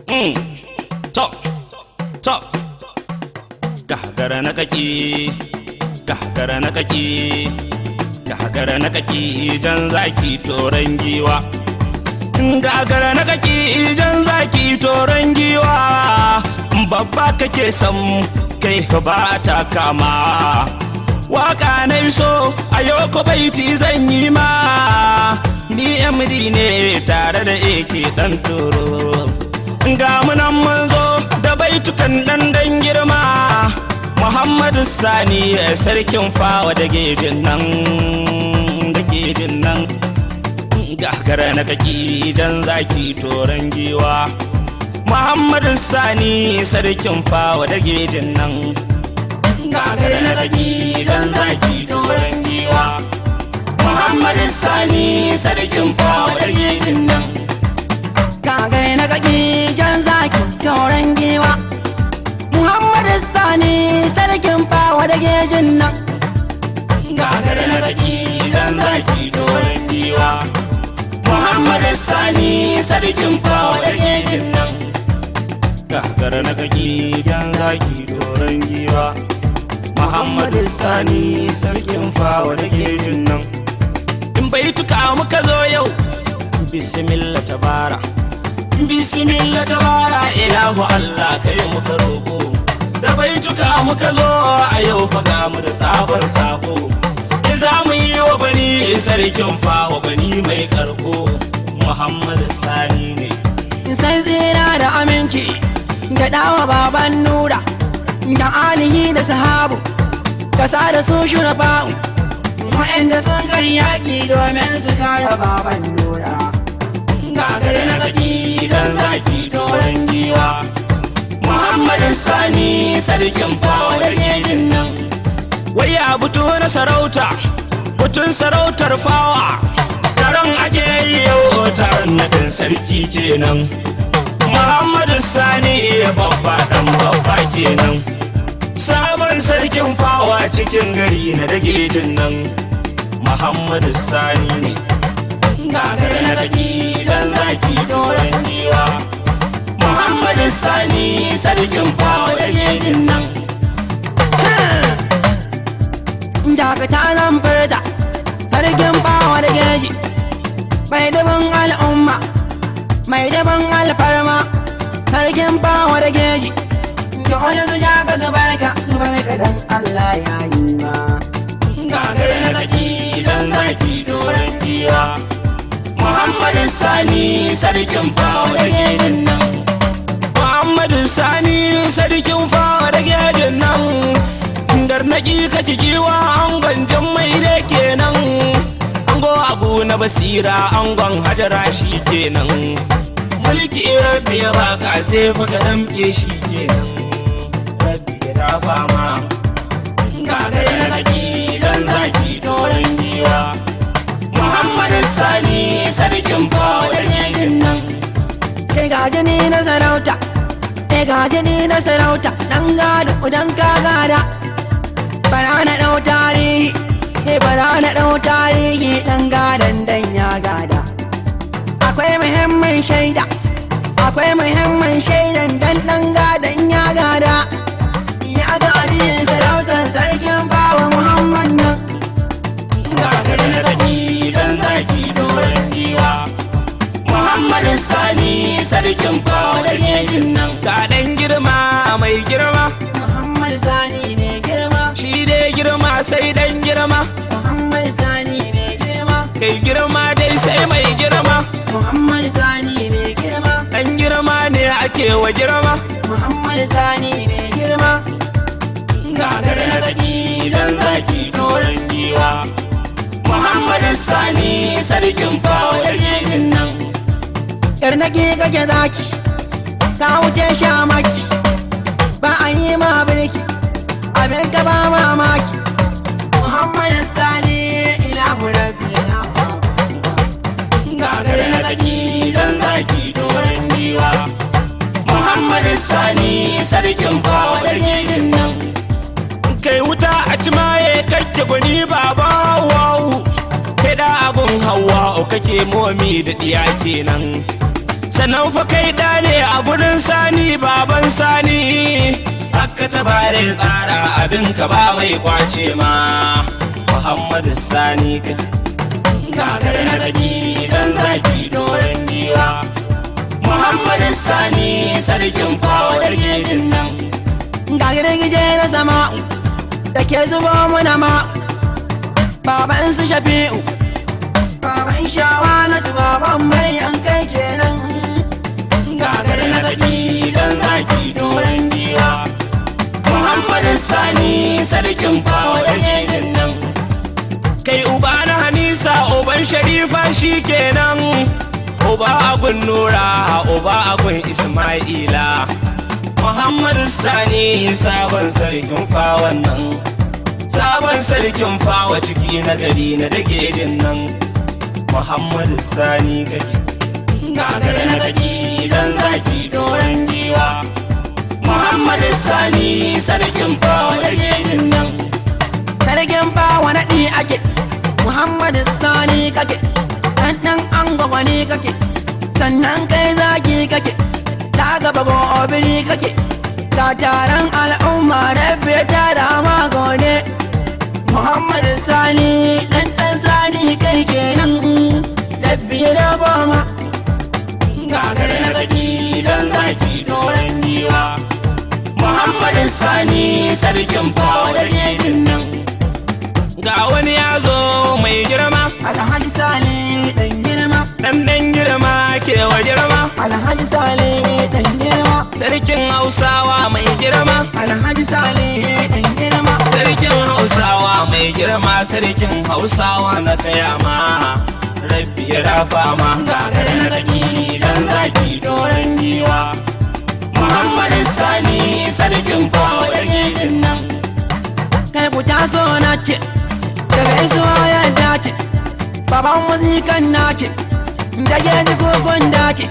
To gagara na kaki gagara na kaki gagara na kaki dan zaki toran giwa gagara na kaki dan zaki toran giwa babba kake sam kai ba ta kama waka nai so ayo ko baiti zan yi ma ni MD ne tare da ake dan toro ga munan manzo da baitukan dan girma Muhammadu Sani sarkin fawa da gedin nan gagara na kaki dan zaki toran giwa Muhammadu Sani sarkin fawa da gedin nan gagara na kaki dan zaki toran giwa Muhammadu Sani sarkin fawa da gedin nan gagara na kaki jan zaki toran giwa Muhammadu Sani sarkin fawa da gejin nan gagara na kaki dan zaki toran giwa Muhammadu Sani sarkin fawa da gejin nan gagara na kaki dan zaki toran giwa Muhammadu Sani sarkin fawa da gejin nan in baituka muka zo yau bismillah tabara bismillah tabara ilahu Allah kai muka roƙo da baituka muka zo a yau faga mu da sabon sako za mu yi wa bani sarkin fawa bani mai karko Muhammadu Sani ne sai tsira da aminci ga dawa baban nura da alihi da sahabu kasa da su shurafa'u wa'anda sun kai yaƙi domin su kare baban nura gagara na kaki dan zaki toran giwa Muhammadu Sani sarkin fawa da gejin nan waya buto na sarauta butun sarautar fawa taron ake yi yau taron nadin sarki kenan Muhammadu Sani babba dan babba kenan sabon sarkin fawa cikin gari na da gejin nan Muhammadu Sani ne gagara na kaki dan zaki toran giwa Muhammadu Sani sarkin fawa da gejin nan daga ta zan furta sarkin fawa da geji mai daban al'umma mai daban alfarma sarkin fawa da geji ga wani su ja ka su barka dan Allah ya yi ma gagara na kaki dan zaki toran giwa Muhammadu Sani sarkin fawa da gejin nan Muhammadu Sani sarkin fawa da gejin nan garnaki kake giwa angon jammai da kenan ango abu na basira angon hajara shi kenan mulki rabbi ya baka sai fa ka damke shi kenan rabbi ya dafa ma gagara na kaki dan zaki toran giwa Muhammadu Sani sarkin fawa da gejin nan kai gaje ni na sarauta kai gaje ni na sarauta dan gado udan ka gada bara na dau tarihi bara na dau tarihi dan gadan dan ya gada akwai muhimmin shaida shaidan dan gadan ya gada ya gadi sarautar sarkin fawa Muhammad nan gagara na kaki dan zaki toran giwa Muhammadu Sani sarkin fawa da gejin nan ga dan girma mai girma Muhammad Sani mai girma shi dai girma sai dan girma Muhammad Sani mai girma kai girma dai sai mai girma Muhammad Sani mai girma dan girma ne ake wa girma Muhammad Sani mai girma gagara na kaki dan zaki toran giwa Muhammadu Sani sarkin fawa da gejin nan yar nake kake zaki ka wuce shamaki ba a yi ma birki abin ka ba mamaki Muhammad Sani ilahu rabbi gagara na kaki dan zaki toran giwa Muhammadu Sani sarkin fawa da gejin nan kai wuta a cimaye kake gwani baba wawu kai da abun hawa kake momi da diya kenan sannan fa kai da ne abu gudun sani baban sani haka ta bare tsara abinka ba mai kwace ma Muhammadu Sani kai gagar na gaki dan zaki toren giwa Muhammadu Sani sarkin fawa da gejin nan gagar gije na sama'u da ke zubo mana ma baban su Shafi'u baban shawa na baban Maryam kai kenan gagar na gaki dan zaki toren giwa Muhammadu Sani sarkin fawa da gejin nan kai uba na Hanisa uban Sharifa shikenan uba agun Nura uba agun Isma'ila Muhammadu Sani sabon sarkin fawan nan sabon sarkin fawa ciki na gari na dagedin nan Muhammadu Sani kake gagar na gaki dan zaki toren giwa Muhammadu Sani sarkin fawa dagedin nan sarkin fawa naɗi ake Muhammadu Sani kake ɗan angwagwani kake sannan kai zaki kake da gaba gobiri kake ga taron al'umma rabbe ta dama gode Muhammadu Sani ɗan Sani kai kenan rabbi da bama gagar na gaki dan zaki toren giwa Muhammadu Sani sarkin fawa dagedin nan ga wani ya zo mai girma Alhaji Sale ɗan girma ɗan girma kewa girma Alhaji Sale ɗan girma sarkin Hausawa mai girma Alhaji Sale ɗan girma sarkin Hausawa mai girma sarkin Hausawa na kayama rabbi ya rafa ma gagar na gaki dan zaki toren giwa Muhammadu Sani sarkin fawa dagedin nan kai ku taso na ce daga isuwa ya dace baban musikan na ce dage ji kokon dace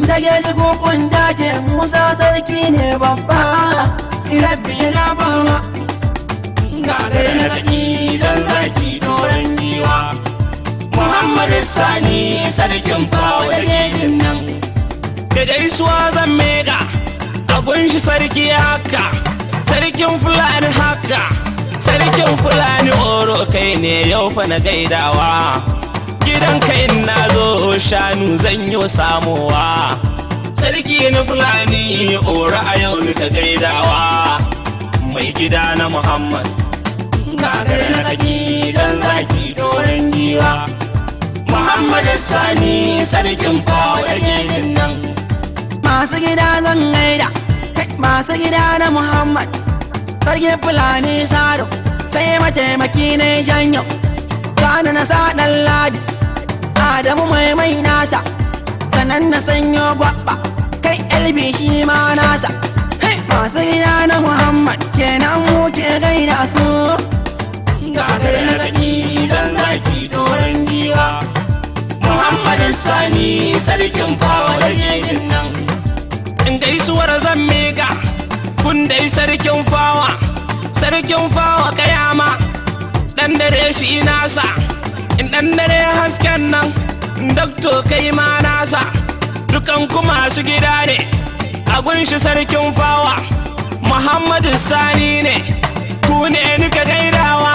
dage ji kokon dace Musa sarki ne babba rabbi na fama gagar na gaki dan zaki toren giwa Muhammadu Sani sarkin fawa dagedin nan da gaisuwa zan mega a gunshi sarki haka sarkin Fulani haka sarkin Fulani oro kai ne yau fa na gaidawa gidan kai na zo shanu zan yi samowa sarki na Fulani oro a yau ni ka gaidawa mai gida na Muhammad gagar na gaki dan zaki toren giwa Muhammadu Sani sarkin fawa dagedin nan masu gida zan gaida masu gida na Muhammad sarkin Fulani Sado sai mataimaki na janyo gane na sa ɗan Ladi Adamu mai nasa sanan na sanyo gwabba kai Elbi shi ma nasa masu gida na Muhammad kenan muke gaida su gagar na gaki dan zaki toren giwa Muhammadu Sani sarkin fawa dagedin nan in gaisuwar zan mega kun dai sarkin fawa kayama dan dare shi nasa in dan dare hasken nan dakto kai ma nasa dukan kuma su gida ne a gunshi sarkin fawa Muhammadu Sani ne ku ne nika gaidawa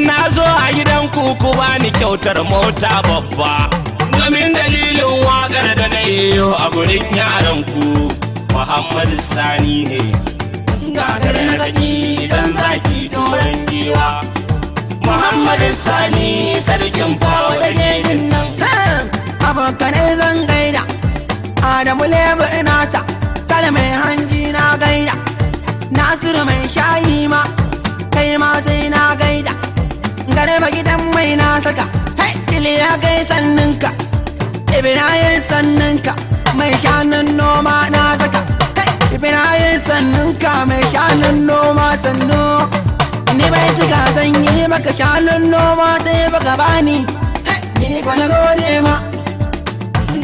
na zo a gidan ku bani kyautar mota babba domin dalilin waƙar da na yi a gurin yaran ku Muhammadu Sani ne gagar na gaki dan zaki toren giwa Muhammadu Sani sarkin fawa dagedin nan abokanai zan gaida Adamu lebu nasa Sale mai hanji na gaida Nasiru mai shayi ma kai ma sai na gaida Garba gidan mai na saka Iliya kai sanninka Ibrahim sanninka mai shanun noma na saka Ibrahim sanninka mai shanun noma sannu ni bai tuka zan yi maka shanun noma sai baka bani ni kwana gode ma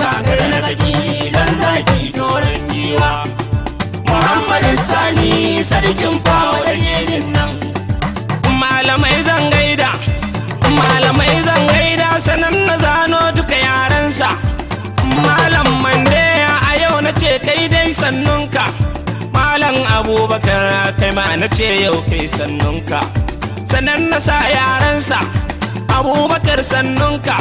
gagar na gaki dan zaki toren giwa Muhammadu Sani sarkin fawa dagedin nan malamai zan gaida sanan na zano duka yaransa malam Mandeya a yau na ce kai sannunka Malam Abubakar kai ma na ce yau kai sannunka Sannan na sa yaransa Abubakar sannunka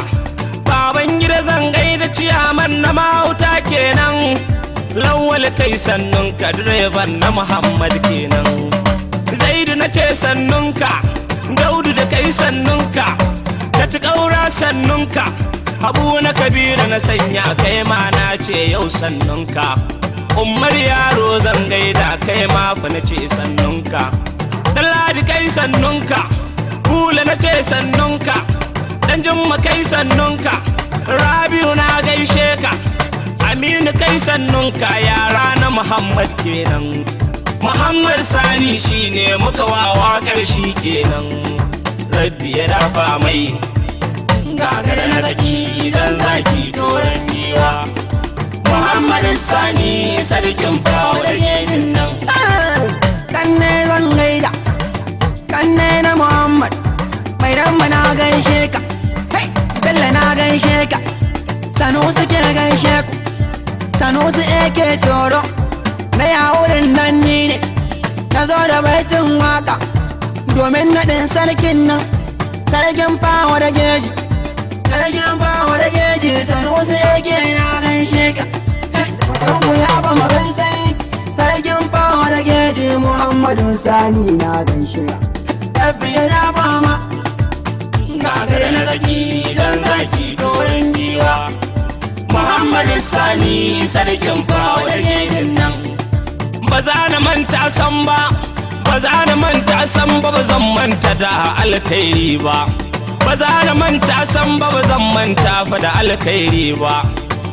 Baban gida zan gaida ciyaman na mahauta kenan Lawal kai sannunka direban na Muhammad kenan Zaidu na ce sannunka Daudu da kai sannunka Ka ci ƙaura sannunka Habu na Kabiru na sanya kai ma na ce yau sannunka Ummar yaro zan gaida kai ma fa na ce sannunka Dalladi kai sannunka Bula na ce sannunka Dan Jumma kai sannunka Rabiu na gaishe ka Aminu kai sannunka yara na Muhammad kenan Muhammad Sani shine muka wawa ƙarshi kenan Rabbi ya dafa mai Gagara na zaki dan zaki toren giwa Muhammad Sani sarkin fawa da gejin nan Kanne zan gaida Kanne na Muhammad Mai ramma na gaishe ka Bello na gaishe ka Sanusi ke gaishe ku Sanusi ake toro Na yawurin nan ni ne Na zo da baitin waka Domin naɗin sarkin nan Sarkin fawa da geji Sarkin fawa da geji Sanusi ake na gaishe ka Musamman ya ba magansai Sarkin fawa da geji Muhammadu Sani na gaishe ka Rabbi ya dafa ma Gagara na zaki dan zaki toren giwa Muhammad Sani sarkin fawa da gejin nan Ba za na manta san ba Ba za na manta san ba ba zan manta da alkhairi ba Ba za na manta san ba ba zan manta fa da alkhairi ba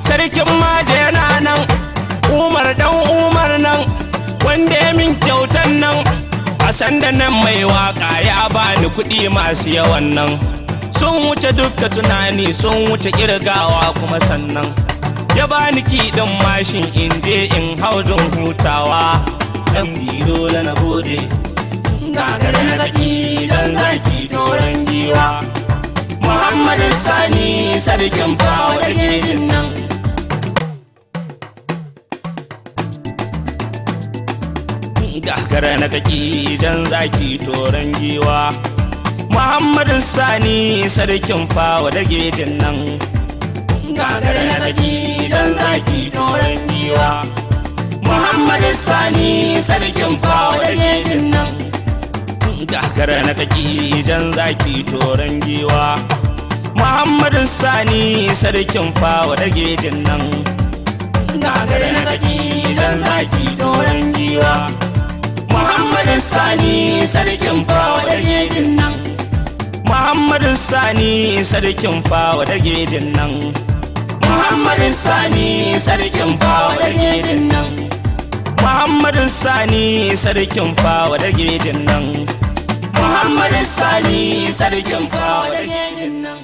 Sarkin maje yana nan Umar dan Umar nan Wanda ya min kyautan nan A sanda nan mai waka ya bani kuɗi masu yawan nan Sun wuce dukka tunani sun wuce kirgawa kuma sannan Ya bani kiɗin mashin in je in hau don hutawa Dan dole na gode Gagara na zaki dan zaki toren giwa Muhammad Sani sarkin fawa da gejin nan Gagara na zaki dan zaki toren giwa Muhammad Sani sarkin fawa da gejin nan Gagara na zaki dan zaki toren giwa Muhammad Sani sarkin fawa da gejin nan Gagara na zaki dan zaki toren giwa Muhammad Sani sarkin fawa da gejin nan Gagara na zaki dan zaki toren giwa Muhammad Sani sarkin fawa da gejin nan Muhammad Sani sarkin fawa da gejin nan Muhammad Sani sarkin fawa da gejin nan Muhammad Sani sarkin fawa da gejin nan Muhammad Sani sarkin fawa da gejin nan